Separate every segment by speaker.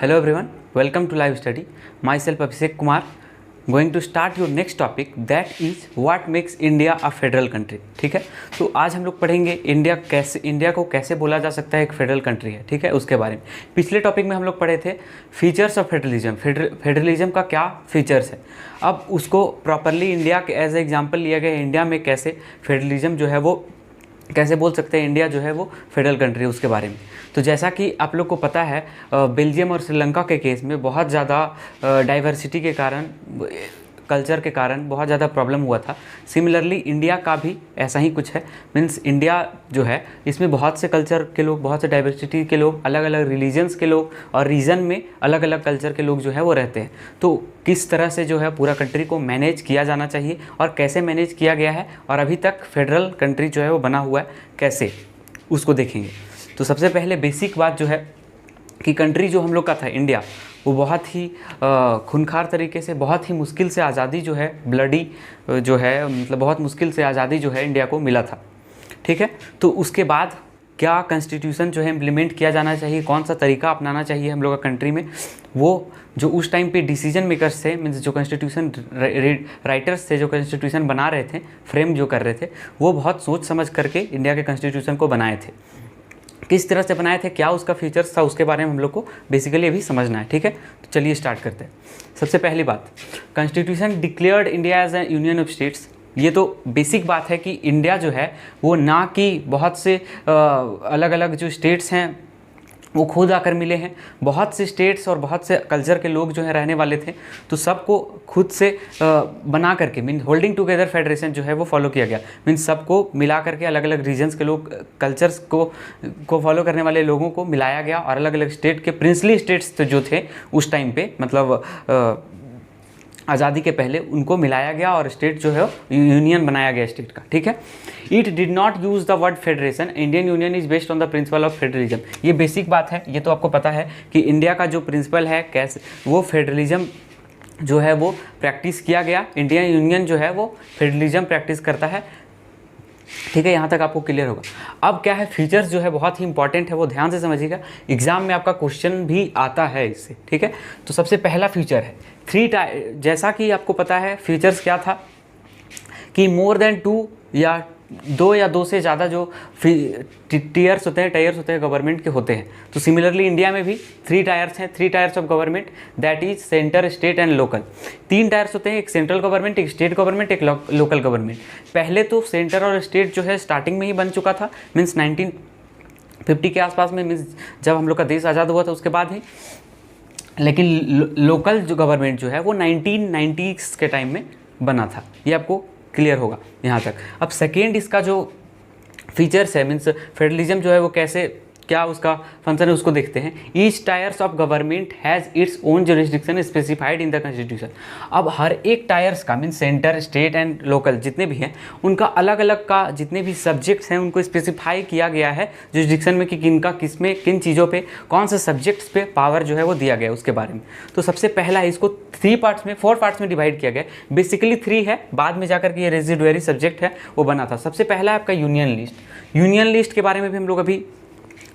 Speaker 1: Hello everyone, welcome to live study. Myself Abhishek Kumar going to start your next topic that is what makes India a federal country. ठीक है, तो आज हम लोग पढ़ेंगे India को कैसे बोला जा सकता है एक फेडरल कंट्री है. ठीक है, उसके बारे में पिछले टॉपिक में हम लोग पढ़े थे फीचर्स ऑफ फेडरलिज्म. फेडरलिज्म का क्या फीचर्स है, अब उसको प्रॉपरली इंडिया के एज एग्जाम्पल लिया गया है. इंडिया में कैसे फेडरलिज्म जो है वो कैसे बोल सकते हैं इंडिया जो है वो फेडरल कंट्री, उसके बारे में. तो जैसा कि आप लोग को पता है बेल्जियम और श्रीलंका के केस में बहुत ज़्यादा डाइवर्सिटी के कारण, कल्चर के कारण बहुत ज़्यादा प्रॉब्लम हुआ था. सिमिलरली इंडिया का भी ऐसा ही कुछ है. मीन्स इंडिया जो है इसमें बहुत से कल्चर के लोग, बहुत से डाइवर्सिटी के लोग, अलग अलग रिलीजन्स के लोग और रीजन में अलग अलग कल्चर के लोग जो है वो रहते हैं. तो किस तरह से जो है पूरा कंट्री को मैनेज किया जाना चाहिए और कैसे मैनेज किया गया है और अभी तक फेडरल कंट्री जो है वो बना हुआ है कैसे, उसको देखेंगे. तो सबसे पहले बेसिक बात जो है कि कंट्री जो हम लोग का था इंडिया, वो बहुत ही खूनखार तरीके से, बहुत ही मुश्किल से आज़ादी जो है, ब्लडी जो है, मतलब बहुत मुश्किल से आज़ादी जो है इंडिया को मिला था. ठीक है, तो उसके बाद क्या कॉन्स्टिट्यूशन जो है इम्प्लीमेंट किया जाना चाहिए, कौन सा तरीका अपनाना चाहिए हम लोग का कंट्री में, वो जो उस टाइम पे डिसीजन मेकर्स थे, मीन्स जो कॉन्स्टिट्यूशन राइटर्स थे, जो कॉन्स्टिट्यूशन बना रहे थे, फ्रेम जो कर रहे थे, वो बहुत सोच समझ करके इंडिया के कॉन्स्टिट्यूशन को बनाए थे. किस तरह से बनाए थे, क्या उसका फीचर्स था, उसके बारे में हम लोग को बेसिकली अभी समझना है. ठीक है, तो चलिए स्टार्ट करते हैं. सबसे पहली बात, constitution declared India as a union of states. ये तो बेसिक बात है कि इंडिया जो है वो ना कि बहुत से अलग अलग जो स्टेट्स हैं वो खुद आकर मिले हैं. बहुत से स्टेट्स और बहुत से कल्चर के लोग जो है रहने वाले थे, तो सबको खुद से बना करके, मीन होल्डिंग टुगेदर फेडरेशन जो है वो फॉलो किया गया. मीन सबको मिला करके अलग अलग रीजन्स के लोग, कल्चर्स को फॉलो करने वाले लोगों को मिलाया गया और अलग अलग स्टेट के प्रिंसली स्टेट्स तो जो थे उस टाइम पे, मतलब आज़ादी के पहले, उनको मिलाया गया और स्टेट जो है यूनियन बनाया गया स्टेट का. ठीक है, it did not use the word federation. Indian union is based on the principle of federalism. ये बेसिक बात है, ये तो आपको पता है कि इंडिया का जो प्रिंसिपल है कैसे वो फेडरलिज्म जो है वो प्रैक्टिस किया गया. इंडियन यूनियन जो है वो फेडरलिज्म प्रैक्टिस करता है. ठीक है, यहाँ तक आपको क्लियर होगा. अब क्या है, फीचर्स जो है बहुत ही इंपॉर्टेंट है, वो ध्यान से समझिएगा. एग्जाम में आपका क्वेश्चन भी आता है इससे. ठीक है, तो सबसे पहला फीचर है जैसा कि आपको पता है फीचर्स क्या था कि मोर देन 2 या 2 से ज़्यादा जो टायर्स होते हैं गवर्नमेंट के होते हैं. तो सिमिलरली इंडिया में भी 3 टायर्स हैं, 3 tyres of government, that is centre, state and local. 3 tyres होते हैं, एक सेंट्रल गवर्नमेंट, एक स्टेट गवर्नमेंट, एक लोकल गवर्नमेंट. पहले तो सेंटर और स्टेट जो है स्टार्टिंग में ही बन चुका था, मीन्स 1950 के आसपास में, मीन्स जब हम लोग का देश आज़ाद हुआ था उसके बाद ही. लेकिन लोकल जो गवर्नमेंट जो है वो 1990s के टाइम में बना था. ये आपको क्लियर होगा यहाँ तक. अब सेकेंड इसका जो फीचर्स है, मीन्स फेडरलिज्म जो है वो कैसे, क्या उसका फंक्शन है, उसको देखते हैं. Each tyres of government has its own jurisdiction specified in the constitution. अब हर एक टायर्स का, means centre, state and local जितने भी हैं, उनका अलग अलग का जितने भी सब्जेक्ट्स हैं उनको स्पेसिफाई किया गया है जुरिस्डिक्शन में कि किनका किसमें किन चीज़ों पे कौन से सब्जेक्ट्स पे पावर जो है वो दिया गया है, उसके बारे में. तो सबसे पहला है, इसको 4 पार्ट्स में डिवाइड किया गया. बेसिकली 3 है, बाद में जाकर के ये रेजिडुअरी सब्जेक्ट है वो बना था. सबसे पहला है आपका यूनियन लिस्ट. यूनियन लिस्ट के बारे में भी हम लोग अभी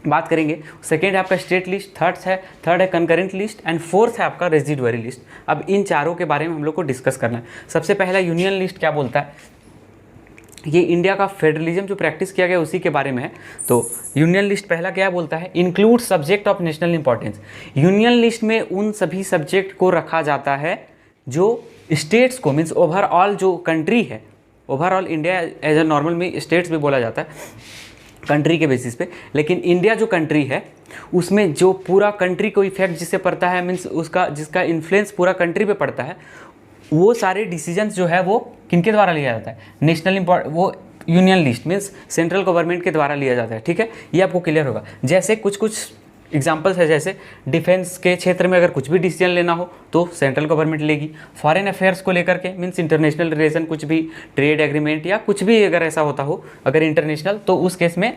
Speaker 1: बात करेंगे. सेकेंड है आपका स्टेट लिस्ट, थर्ड है कंकरेंट लिस्ट एंड फोर्थ है आपका रेजिडुअरी लिस्ट. अब इन चारों के बारे में हम लोग को डिस्कस करना है. सबसे पहला यूनियन लिस्ट क्या बोलता है, ये इंडिया का फेडरलिज्म जो प्रैक्टिस किया गया उसी के बारे में है. तो यूनियन लिस्ट पहला क्या बोलता है, include subject of national importance. Union list में उन सभी सब्जेक्ट को रखा जाता है जो स्टेट्स को, मीन्स ओवरऑल जो कंट्री है, overall India as a normal में स्टेट्स भी बोला जाता है कंट्री के बेसिस पे, लेकिन इंडिया जो कंट्री है उसमें जो पूरा कंट्री को इफेक्ट जिससे पड़ता है, मीन्स उसका जिसका इन्फ्लुएंस पूरा कंट्री पे पड़ता है, वो सारे डिसीजंस जो है वो किनके द्वारा लिया जाता है, नेशनल वो union list means central government के द्वारा लिया जाता है. ठीक है, ये आपको क्लियर होगा. जैसे कुछ एग्जाम्पल्स है, जैसे डिफेंस के क्षेत्र में अगर कुछ भी डिसीजन लेना हो तो सेंट्रल गवर्नमेंट लेगी. फॉरेन अफेयर्स को लेकर के, मीन्स इंटरनेशनल रिलेशन, कुछ भी ट्रेड एग्रीमेंट या कुछ भी अगर ऐसा होता हो अगर इंटरनेशनल, तो उस केस में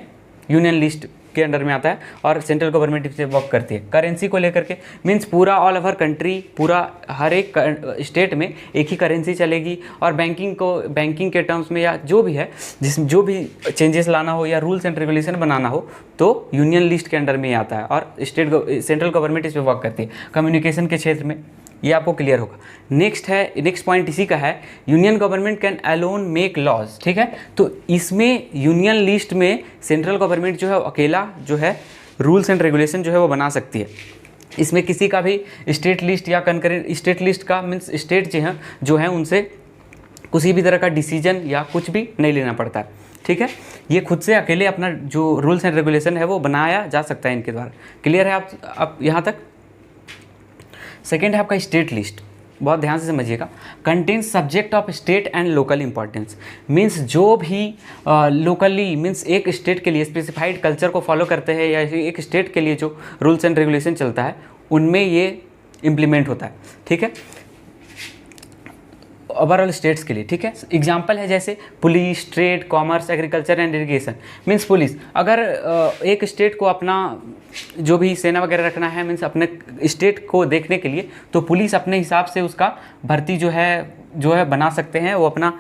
Speaker 1: यूनियन लिस्ट के अंडर में आता है और सेंट्रल गवर्नमेंट इस पे वर्क करती है। करेंसी को लेकर के मीन्स पूरा ऑल ओवर कंट्री, पूरा हर एक स्टेट में एक ही करेंसी चलेगी, और बैंकिंग के टर्म्स में या जो भी है, जो भी चेंजेस लाना हो या रूल्स एंड रेगुलेशन बनाना हो तो यूनियन लिस्ट के अंडर में ही आता है और सेंट्रल गवर्नमेंट इस पर वर्क करती है। कम्युनिकेशन के क्षेत्र में ये आपको क्लियर होगा। नेक्स्ट पॉइंट इसी का है, union government can alone make laws. ठीक है, तो इसमें यूनियन लिस्ट में सेंट्रल गवर्नमेंट जो है अकेला जो है रूल्स एंड रेगुलेशन जो है वो बना सकती है। इसमें किसी का भी स्टेट लिस्ट या कंकरेंट स्टेट लिस्ट का मीन्स स्टेट जो है उनसे किसी भी तरह का डिसीजन या कुछ भी नहीं लेना पड़ता है। ठीक है, ये खुद से अकेले अपना जो रूल्स एंड रेगुलेशन है वो बनाया जा सकता है इनके द्वारा। क्लियर है आप यहाँ तक? सेकेंड है आपका स्टेट लिस्ट, बहुत ध्यान से समझिएगा। Contains subject of state and local importance, means जो भी लोकली मीन्स एक स्टेट के लिए स्पेसिफाइड कल्चर को फॉलो करते हैं या एक स्टेट के लिए जो रूल्स एंड रेगुलेशन चलता है उनमें ये इम्प्लीमेंट होता है। ठीक है, ओवरऑल स्टेट्स के लिए। ठीक है, एग्जाम्पल है जैसे police, trade, commerce, agriculture and irrigation. Means police, अगर एक स्टेट को अपना जो भी सेना वगैरह रखना है मीन्स अपने स्टेट को देखने के लिए, तो पुलिस अपने हिसाब से उसका भर्ती जो है बना सकते हैं, वो अपना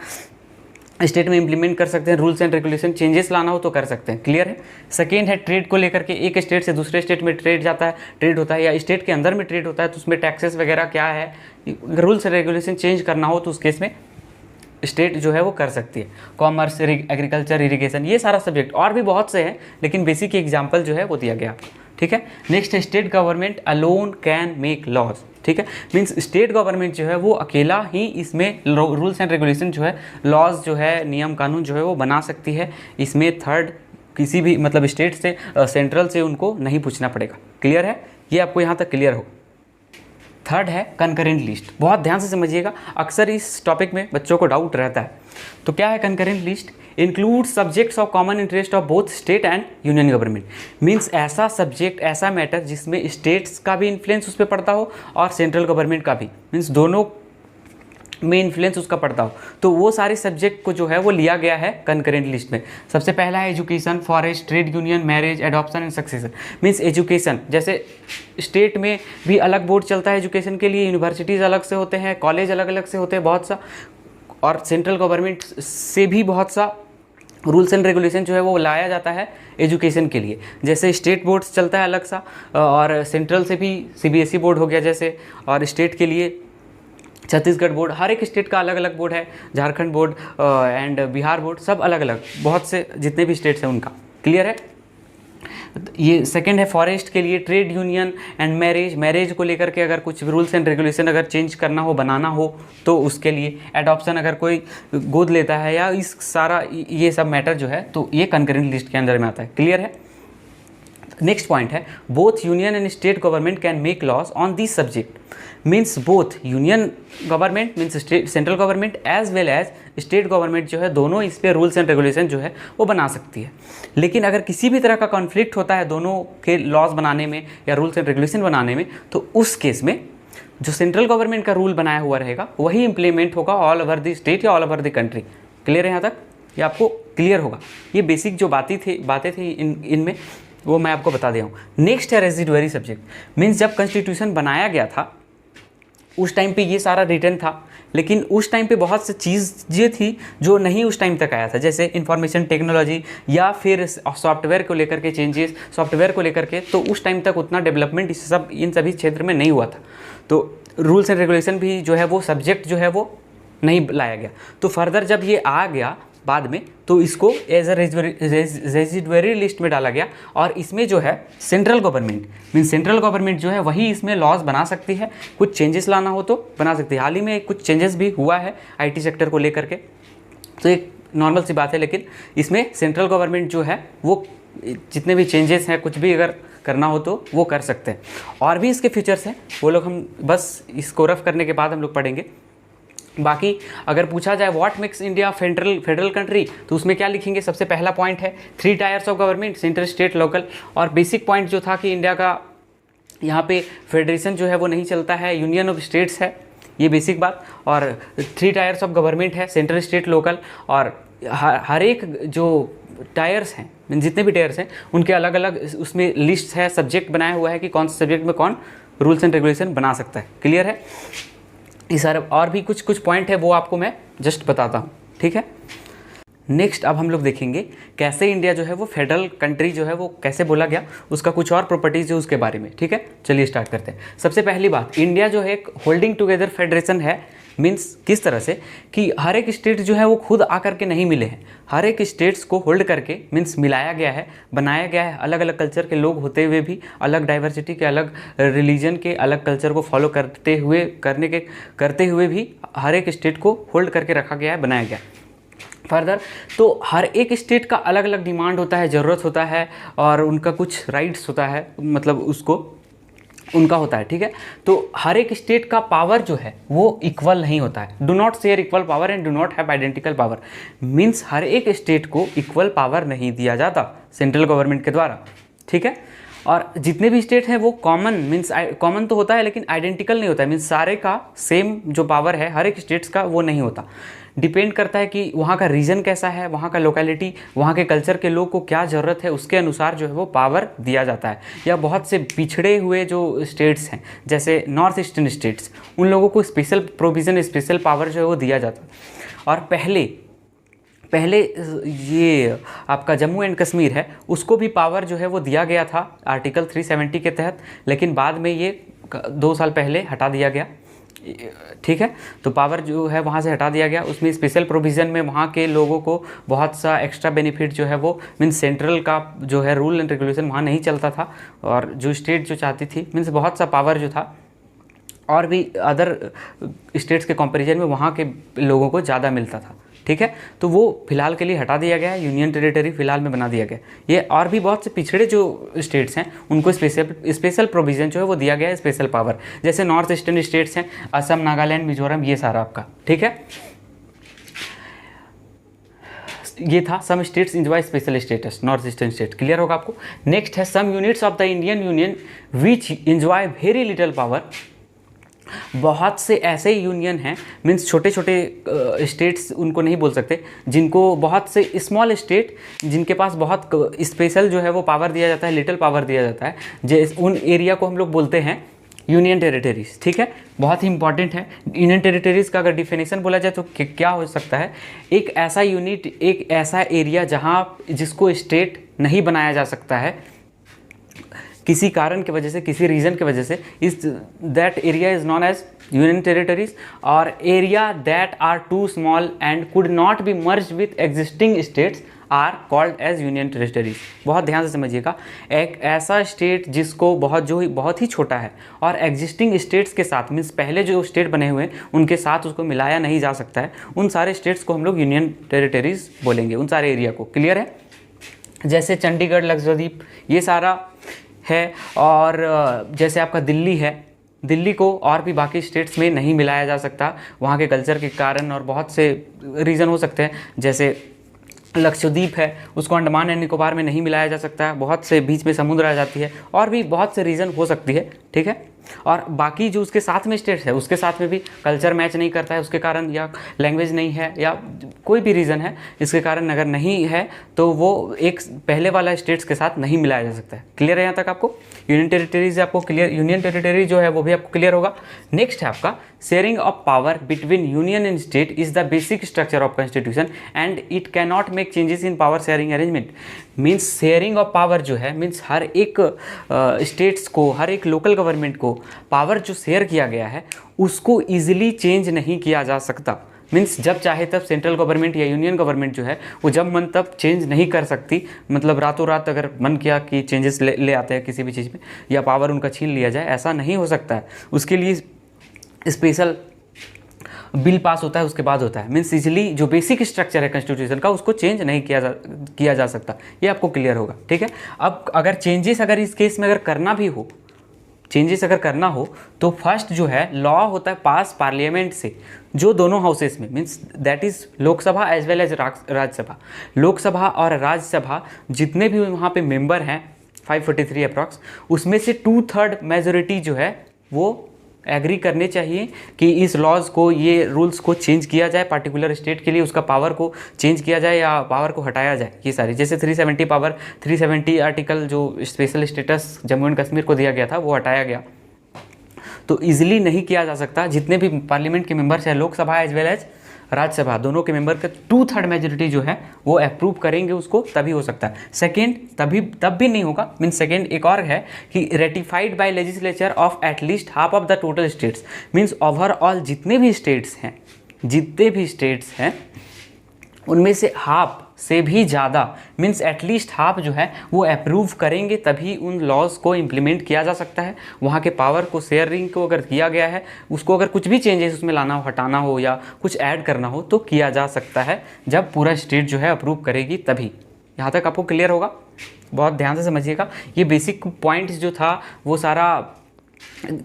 Speaker 1: स्टेट में इंप्लीमेंट कर सकते हैं। रूल्स एंड रेगुलेशन चेंजेस लाना हो तो कर सकते हैं। क्लियर है? सेकेंड है ट्रेड को लेकर के, एक स्टेट से दूसरे स्टेट में ट्रेड होता है या स्टेट के अंदर में ट्रेड होता है तो उसमें टैक्सेस वगैरह क्या है, रूल्स एंड रेगुलेशन चेंज करना हो तो उस केस में स्टेट जो है वो कर सकती है। कॉमर्स, एग्रीकल्चर, इरिगेशन, ये सारा सब्जेक्ट और भी बहुत से हैं लेकिन बेसिक एग्जाम्पल जो है वो दिया गया आपको। ठीक है, नेक्स्ट है state government alone can make laws. ठीक है, मीन्स स्टेट गवर्नमेंट जो है वो अकेला ही इसमें रूल्स एंड रेगुलेशन जो है, लॉज जो है, नियम कानून जो है वो बना सकती है। इसमें थर्ड किसी भी मतलब स्टेट से सेंट्रल से उनको नहीं पूछना पड़ेगा। क्लियर है? ये आपको यहाँ तक क्लियर हो। थर्ड है कंकरेंट लिस्ट, बहुत ध्यान से समझिएगा, अक्सर इस टॉपिक में बच्चों को डाउट रहता है। तो क्या है concurrent list? Include subjects of common interest of both state and union government. Means ऐसा सब्जेक्ट, ऐसा मैटर जिसमें स्टेट्स का भी इन्फ्लुएंस उस पर पड़ता हो और सेंट्रल गवर्नमेंट का भी, मीन्स दोनों में इन्फ्लुएंस उसका पड़ता हो, तो वो सारे सब्जेक्ट को जो है वो लिया गया है कंकरेंट लिस्ट में। सबसे पहला है education, forest, trade union, marriage, adoption and succession. Means education, जैसे स्टेट में भी अलग बोर्ड चलता है एजुकेशन के लिए, यूनिवर्सिटीज़ अलग से होते हैं, कॉलेज अलग अलग से होते हैं बहुत सा, और सेंट्रल गवर्नमेंट से भी बहुत सा रूल्स एंड रेगुलेशन जो है वो लाया जाता है एजुकेशन के लिए। जैसे स्टेट बोर्ड्स चलता है अलग सा, और सेंट्रल से भी सीबीएसई बोर्ड हो गया जैसे, और स्टेट के लिए छत्तीसगढ़ बोर्ड, हर एक स्टेट का अलग अलग बोर्ड है, Jharkhand board and Bihar board, सब अलग अलग, बहुत से जितने भी स्टेट्स हैं उनका। क्लियर है? ये सेकंड है फॉरेस्ट के लिए ट्रेड यूनियन एंड मैरिज को लेकर के अगर कुछ रूल्स एंड रेगुलेशन अगर चेंज करना हो, बनाना हो तो उसके लिए। एडॉप्शन, अगर कोई गोद लेता है या इस सारा ये सब मैटर जो है तो ये कंकरेंट लिस्ट के अंदर में आता है। क्लियर है? नेक्स्ट पॉइंट है both union and state government can make laws on this subject. Means both union government means central government as well as state government जो है दोनों इस पे रूल्स एंड रेगुलेशन जो है वो बना सकती है। लेकिन अगर किसी भी तरह का कॉन्फ्लिक्ट होता है दोनों के लॉज बनाने में या रूल्स एंड रेगुलेशन बनाने में, तो उस केस में जो सेंट्रल गवर्नमेंट का रूल बनाया हुआ रहेगा वही इंप्लीमेंट होगा ऑल ओवर द स्टेट या all over the country. Clear है यहाँ तक? ये आपको क्लियर होगा। ये बेसिक जो बातें थी इनमें वो मैं आपको बता दिया हूँ। नेक्स्ट है रेजिडुअरी सब्जेक्ट, मीन्स जब कॉन्स्टिट्यूशन बनाया गया था उस टाइम पे ये सारा रिटर्न था, लेकिन उस टाइम पे बहुत सी चीज़ें थी जो नहीं उस टाइम तक आया था, जैसे इंफॉर्मेशन टेक्नोलॉजी या फिर सॉफ्टवेयर को लेकर के चेंजेस, सॉफ्टवेयर को लेकर के, तो उस टाइम तक उतना डेवलपमेंट इन सभी क्षेत्र में नहीं हुआ था। तो रूल्स एंड रेगुलेशन भी जो है वो सब्जेक्ट जो है वो नहीं लाया गया। तो फर्दर जब ये आ गया बाद में तो इसको एज अ रेजिडुअरी लिस्ट में डाला गया, और इसमें जो है central government means central government जो है वही इसमें लॉज बना सकती है, कुछ चेंजेस लाना हो तो बना सकती है। हाल ही में कुछ चेंजेस भी हुआ है आईटी सेक्टर को लेकर के, तो एक नॉर्मल सी बात है, लेकिन इसमें सेंट्रल गवर्नमेंट जो है वो जितने भी चेंजेस हैं कुछ भी अगर करना हो तो वो कर सकते हैं। और भी इसके फीचर्स हैं वो लोग हम बस इसको रफ करने के बाद हम लोग पढ़ेंगे। बाकी अगर पूछा जाए what makes India federal country, तो उसमें क्या लिखेंगे? सबसे पहला पॉइंट है 3 tyres of government, central, state, local. और बेसिक पॉइंट जो था कि इंडिया का यहाँ पे फेडरेशन जो है वो नहीं चलता है, यूनियन ऑफ स्टेट्स है, ये बेसिक बात। और 3 टायर्स ऑफ गवर्नमेंट है, सेंट्रल, स्टेट, लोकल। और हर एक जो टायर्स हैं, जितने भी टायर्स हैं उनके अलग अलग उसमें लिस्ट है, सब्जेक्ट बनाया हुआ है कि कौन से सब्जेक्ट में कौन रूल्स एंड रेगुलेशन बना सकता है। क्लियर है? ये सारे और भी कुछ पॉइंट है वो आपको मैं जस्ट बताता हूँ, ठीक है। नेक्स्ट अब हम लोग देखेंगे कैसे इंडिया जो है वो फेडरल कंट्री जो है वो कैसे बोला गया, उसका कुछ और प्रॉपर्टीज है उसके बारे में, ठीक है। चलिए स्टार्ट करते हैं। सबसे पहली बात, इंडिया जो है एक होल्डिंग टुगेदर फेडरेशन है। मीन्स किस तरह से कि हर एक स्टेट जो है वो खुद आकर के नहीं मिले हैं, हर एक स्टेट्स को होल्ड करके मीन्स मिलाया गया है, बनाया गया है। अलग अलग कल्चर के लोग होते हुए भी, अलग डाइवर्सिटी के, अलग रिलीजन के, अलग कल्चर को फॉलो करते हुए भी हर एक स्टेट को होल्ड करके रखा गया है, बनाया गया। फर्दर तो हर एक स्टेट का अलग अलग डिमांड होता है, ज़रूरत होता है, और उनका कुछ राइट्स होता है, मतलब उसको उनका होता है, ठीक है। तो हर एक स्टेट का पावर जो है वो इक्वल नहीं होता है। Do not share equal power and do not have identical power. Means हर एक स्टेट को इक्वल पावर नहीं दिया जाता सेंट्रल गवर्नमेंट के द्वारा, ठीक है। और जितने भी स्टेट हैं वो कॉमन, मीन्स कॉमन तो होता है लेकिन आइडेंटिकल नहीं होता है। मीन्स सारे का सेम जो पावर है हर एक स्टेट्स का वो नहीं होता। डिपेंड करता है कि वहाँ का रीजन कैसा है, वहाँ का लोकेलिटी, वहाँ के कल्चर के लोग को क्या ज़रूरत है, उसके अनुसार जो है वो पावर दिया जाता है। या बहुत से पिछड़े हुए जो स्टेट्स हैं जैसे नॉर्थ ईस्टर्न स्टेट्स, उन लोगों को स्पेशल प्रोविज़न, स्पेशल पावर जो है वो दिया जाता है। और पहले ये आपका जम्मू एंड कश्मीर है, उसको भी पावर जो है वो दिया गया था आर्टिकल 370 के तहत, लेकिन बाद में ये 2 साल पहले हटा दिया गया, ठीक है। तो पावर जो है वहाँ से हटा दिया गया। उसमें स्पेशल प्रोविज़न में वहाँ के लोगों को बहुत सा एक्स्ट्रा बेनिफिट जो है वो मीन्स सेंट्रल का जो है रूल एंड रेगुलेशन वहाँ नहीं चलता था, और जो स्टेट जो चाहती थी मीन्स बहुत सा पावर जो था और भी अदर स्टेट्स के कंपैरिजन में वहाँ के लोगों को ज़्यादा मिलता था, ठीक है। तो वो फिलहाल के लिए हटा दिया गया है, यूनियन टेरिटरी फिलहाल में बना दिया गया। ये और भी बहुत से पिछड़े जो स्टेट्स हैं उनको स्पेशल प्रोविज़न जो है वो दिया गया है, स्पेशल पावर। जैसे नॉर्थ ईस्टर्न स्टेट्स हैं, असम, नागालैंड, मिजोरम, ये सारा आपका, ठीक है। ये था some states enjoy special status, north eastern state. Clear होगा आपको। नेक्स्ट है some units of the Indian union which enjoy very little power. बहुत से ऐसे यूनियन हैं, मीन्स छोटे छोटे स्टेट्स उनको नहीं बोल सकते, जिनको बहुत से स्मॉल स्टेट जिनके पास बहुत स्पेशल जो है वो पावर दिया जाता है, लिटिल पावर दिया जाता है, जैसे उन एरिया को हम लोग बोलते हैं यूनियन टेरिटरीज, ठीक है। बहुत ही इंपॉर्टेंट है। यूनियन टेरिटरीज का अगर डिफिनेशन बोला जाए तो क्या हो सकता है, एक ऐसा यूनिट, एक ऐसा एरिया जहाँ जिसको स्टेट नहीं बनाया जा सकता है किसी कारण की वजह से, किसी रीजन की वजह से, इस that area is known as union territories. और area that are too small and could not be merge with existing states are called as union territories. बहुत ध्यान से समझिएगा, एक ऐसा स्टेट जिसको बहुत ही छोटा है और एग्जिस्टिंग स्टेट्स के साथ, मीन्स पहले जो स्टेट बने हुए हैं उनके साथ उसको मिलाया नहीं जा सकता है, उन सारे स्टेट्स को हम लोग यूनियन टेरिटरीज बोलेंगे, उन सारे एरिया को। क्लियर है? जैसे चंडीगढ़, लक्षद्वीप, ये सारा है। और जैसे आपका दिल्ली है, दिल्ली को और भी बाकी स्टेट्स में नहीं मिलाया जा सकता वहाँ के कल्चर के कारण, और बहुत से रीज़न हो सकते हैं। जैसे लक्षद्वीप है, उसको अंडमान एंड निकोबार में नहीं मिलाया जा सकता, बहुत से बीच में समुद्र आ जाती है, और भी बहुत से रीज़न हो सकती है, ठीक है। और बाकी जो उसके साथ में स्टेट्स है उसके साथ में भी कल्चर मैच नहीं करता है उसके कारण, या लैंग्वेज नहीं है, या कोई भी रीज़न है इसके कारण अगर नहीं है तो वो एक पहले वाला स्टेट्स के साथ नहीं मिलाया जा सकता है। क्लियर है यहाँ तक आपको? यूनियन टेरिटरीज आपको क्लियर, यूनियन टेरिटरी जो है वो भी आपको क्लियर होगा। नेक्स्ट है आपका sharing of power between union and state is the basic structure of constitution and it can not make changes in power sharing arrangement. Means sharing of power जो है, मीन्स हर एक स्टेट्स को, हर एक local government को power जो share किया गया है उसको ईजिली चेंज नहीं किया जा सकता। मीन्स जब चाहे तब सेंट्रल गवर्नमेंट या यूनियन गवर्नमेंट जो है वो जब मन तब चेंज नहीं कर सकती। मतलब रातों रात अगर मन किया कि चेंजेस ले आते हैं किसी भी चीज़ में, या पावर उनका छीन लिया जाए, ऐसा नहीं हो सकता है। उसके लिए स्पेशल बिल पास होता है, उसके बाद होता है। मीन्स इजली जो बेसिक स्ट्रक्चर है कॉन्स्टिट्यूशन का उसको चेंज नहीं किया जा सकता। ये आपको क्लियर होगा, ठीक है। अब अगर चेंजेस अगर इस केस में अगर करना भी हो, चेंजेस अगर करना हो तो फर्स्ट जो है लॉ होता है पास पार्लियामेंट से, जो दोनों हाउसेस में, means that is Lok Sabha as well as Rajya Sabha. Lok Sabha और राज्यसभा जितने भी वहाँ पे मेंबर हैं 543 अप्रॉक्स, उसमें से 2/3 मेजोरिटी जो है वो एग्री करने चाहिए कि इस लॉज को, ये रूल्स को चेंज किया जाए पार्टिकुलर स्टेट के लिए, उसका पावर को चेंज किया जाए या पावर को हटाया जाए। ये सारी जैसे 370 पावर 370 आर्टिकल जो special status Jammu and Kashmir को दिया गया था वो हटाया गया। तो ईजिली नहीं किया जा सकता। जितने भी पार्लियामेंट के मेंबर्स हैं, Lok Sabha as well as Rajya Sabha, दोनों के मेंबर का 2/3 मेजोरिटी जो है वो अप्रूव करेंगे उसको, तभी हो सकता है। सेकेंड तब भी नहीं होगा। मीन सेकेंड एक और है कि ratified by legislature of at least half of the total states. Means overall जितने भी स्टेट्स हैं उनमें से हाफ से भी ज़्यादा, मीन्स एटलीस्ट हाफ जो है वो अप्रूव करेंगे, तभी उन लॉज को इम्प्लीमेंट किया जा सकता है। वहाँ के पावर को, शेयरिंग को अगर किया गया है, उसको अगर कुछ भी चेंजेस उसमें लाना हो, हटाना हो या कुछ ऐड करना हो तो किया जा सकता है, जब पूरा स्टेट जो है अप्रूव करेगी तभी। यहाँ तक आपको क्लियर होगा? बहुत ध्यान से समझिएगा। ये बेसिक पॉइंट्स जो था वो सारा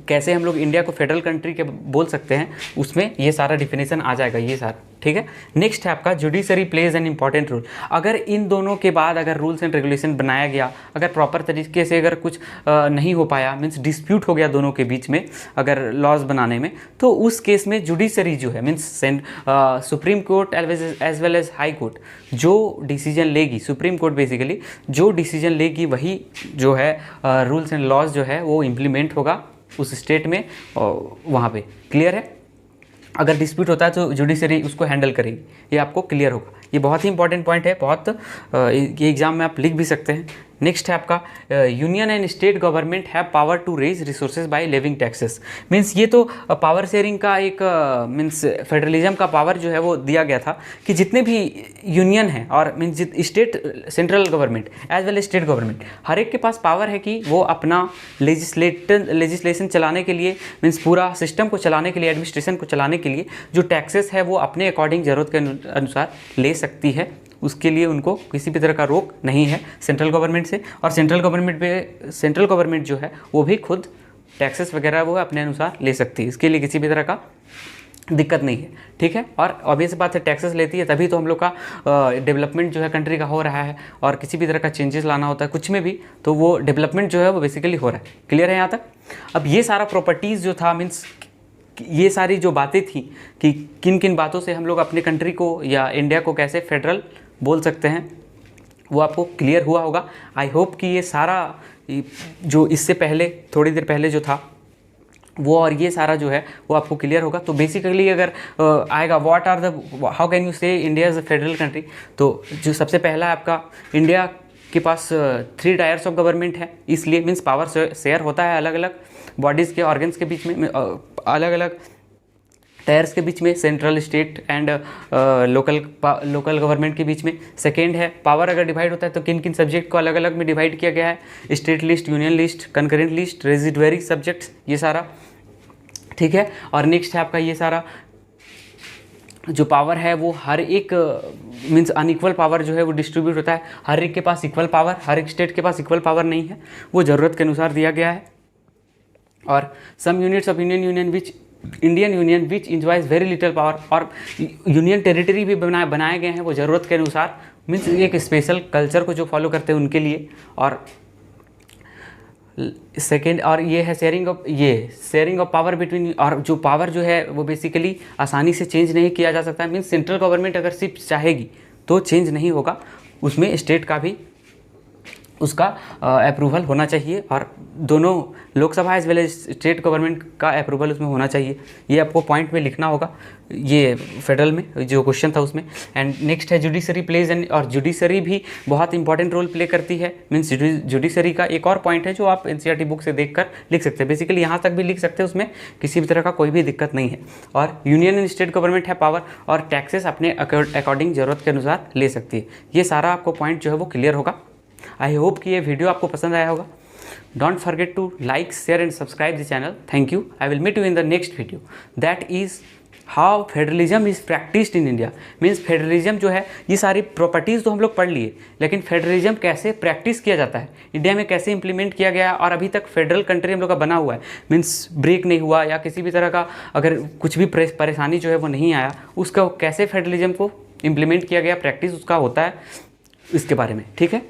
Speaker 1: कैसे हम लोग इंडिया को फेडरल कंट्री के बोल सकते हैं, उसमें ये सारा डिफिनेशन आ जाएगा, ये सारा। ठीक है। नेक्स्ट है आपका judiciary plays an important role. अगर इन दोनों के बाद अगर रूल्स एंड रेगुलेशन बनाया गया, अगर प्रॉपर तरीके से अगर कुछ नहीं हो पाया, मीन्स डिस्प्यूट हो गया दोनों के बीच में अगर लॉज बनाने में, तो उस केस में जुडिशरी जो है, means supreme court as well as high court जो डिसीजन लेगी, सुप्रीम कोर्ट बेसिकली जो डिसीजन लेगी वही जो है रूल्स एंड लॉज जो है वो इम्प्लीमेंट होगा उस स्टेट में, वहाँ पे। क्लियर है? अगर डिस्प्यूट होता है तो जुडिशरी उसको हैंडल करेगी, ये आपको क्लियर होगा। ये बहुत ही इंपॉर्टेंट पॉइंट है, बहुत ये एग्जाम में आप लिख भी सकते हैं। नेक्स्ट है आपका union and state government have power to raise resources by levying taxes. Means ये तो पावर शेयरिंग का एक मीन्स फेडरलिज्म का पावर जो है वो दिया गया था कि जितने भी यूनियन हैं और means state, central government as well as state government, हर एक के पास पावर है कि वो अपना लेजिस्लेशन चलाने के लिए, मीन्स पूरा सिस्टम को चलाने के लिए, एडमिनिस्ट्रेशन को चलाने के लिए जो टैक्सेस है वो अपने अकॉर्डिंग ज़रूरत के अनुसार ले सकती है। उसके लिए उनको किसी भी तरह का रोक नहीं है सेंट्रल गवर्नमेंट से। और सेंट्रल गवर्नमेंट जो है वो भी खुद टैक्सेस वगैरह वो अपने अनुसार ले सकती है, इसके लिए किसी भी तरह का दिक्कत नहीं है। ठीक है। और ऑब्वियस बात है, टैक्सेस लेती है तभी तो हम लोग का डेवलपमेंट जो है कंट्री का हो रहा है, और किसी भी तरह का चेंजेस लाना होता है कुछ में भी, तो वो डेवलपमेंट जो है वो बेसिकली हो रहा है। क्लियर है यहाँ तक? अब ये सारा प्रॉपर्टीज़ जो था, मीन्स ये सारी जो बातें थी कि किन किन बातों से हम लोग अपने कंट्री को या इंडिया को कैसे फेडरल बोल सकते हैं, वो आपको क्लियर हुआ होगा। आई होप कि ये सारा जो इससे पहले थोड़ी देर पहले जो था वो और ये सारा जो है वो आपको क्लियर होगा। तो बेसिकली अगर आएगा what are the, how can you say India is a federal country, तो जो सबसे पहला है आपका, इंडिया के पास 3 टायर्स ऑफ गवर्नमेंट है, इसलिए मीन्स पावर शेयर होता है अलग अलग बॉडीज़ के, ऑर्गन्स के बीच में, अलग अलग टायर्स के बीच में, central, state and local government के बीच में। सेकेंड है पावर अगर डिवाइड होता है तो किन किन सब्जेक्ट को अलग अलग में डिवाइड किया गया है, state list, union list, concurrent list, residuary subjects, ये सारा। ठीक है। और नेक्स्ट है आपका ये सारा जो पावर है वो हर एक मीन्स अनइक्वल पावर जो है वो डिस्ट्रीब्यूट होता है, हर एक के पास इक्वल पावर, हर एक स्टेट के पास इक्वल पावर नहीं है, वो ज़रूरत के अनुसार दिया गया है। और some units of union which Indian union which enjoys very little power, और यूनियन टेरिटरी भी बनाए गए हैं वो ज़रूरत के अनुसार, मीन्स एक स्पेशल कल्चर को जो फॉलो करते हैं उनके लिए। और सेकेंड, और ये है शेयरिंग ऑफ पावर बिटवीन, और जो पावर जो है वो बेसिकली आसानी से चेंज नहीं किया जा सकता, मीन्स सेंट्रल गवर्नमेंट अगर सिर्फ चाहेगी तो चेंज नहीं होगा, उसमें स्टेट का भी उसका अप्रूवल होना चाहिए, और दोनों Lok Sabha as well as state government का अप्रूवल उसमें होना चाहिए। ये आपको पॉइंट में लिखना होगा, ये फेडरल में जो क्वेश्चन था उसमें। एंड नेक्स्ट है जुडिशरी प्लेज एंड, और जुडिशरी भी बहुत इंपॉर्टेंट रोल प्ले करती है। मीन्स जुडिशरी का एक और पॉइंट है जो आप एनसीईआरटी बुक से देखकर लिख सकते हैं, बेसिकली यहाँ तक भी लिख सकते हैं, उसमें किसी भी तरह का कोई भी दिक्कत नहीं है। और यूनियन एंड स्टेट गवर्नमेंट है पावर, और टैक्सेस अपने अकॉर्डिंग ज़रूरत के अनुसार ले सकती है। ये सारा आपको पॉइंट जो है वो क्लियर होगा। आई होप कि ये वीडियो आपको पसंद आया होगा। Don't forget to like, share and subscribe the channel. Thank you. I will meet you in the next video, that is how federalism is practised in India. Means federalism जो है, ये सारी प्रॉपर्टीज़ तो हम लोग पढ़ लिए, लेकिन फेडरलिज्म कैसे प्रैक्टिस किया जाता है, इंडिया में कैसे इंप्लीमेंट किया गया, और अभी तक फेडरल कंट्री हम लोग का बना हुआ है, मीन्स ब्रेक नहीं हुआ, या किसी भी तरह का अगर कुछ भी परेशानी जो है वो नहीं आया, उसका कैसे फेडरलिज्म को इम्प्लीमेंट किया गया, प्रैक्टिस उसका होता है, इसके बारे में। ठीक है।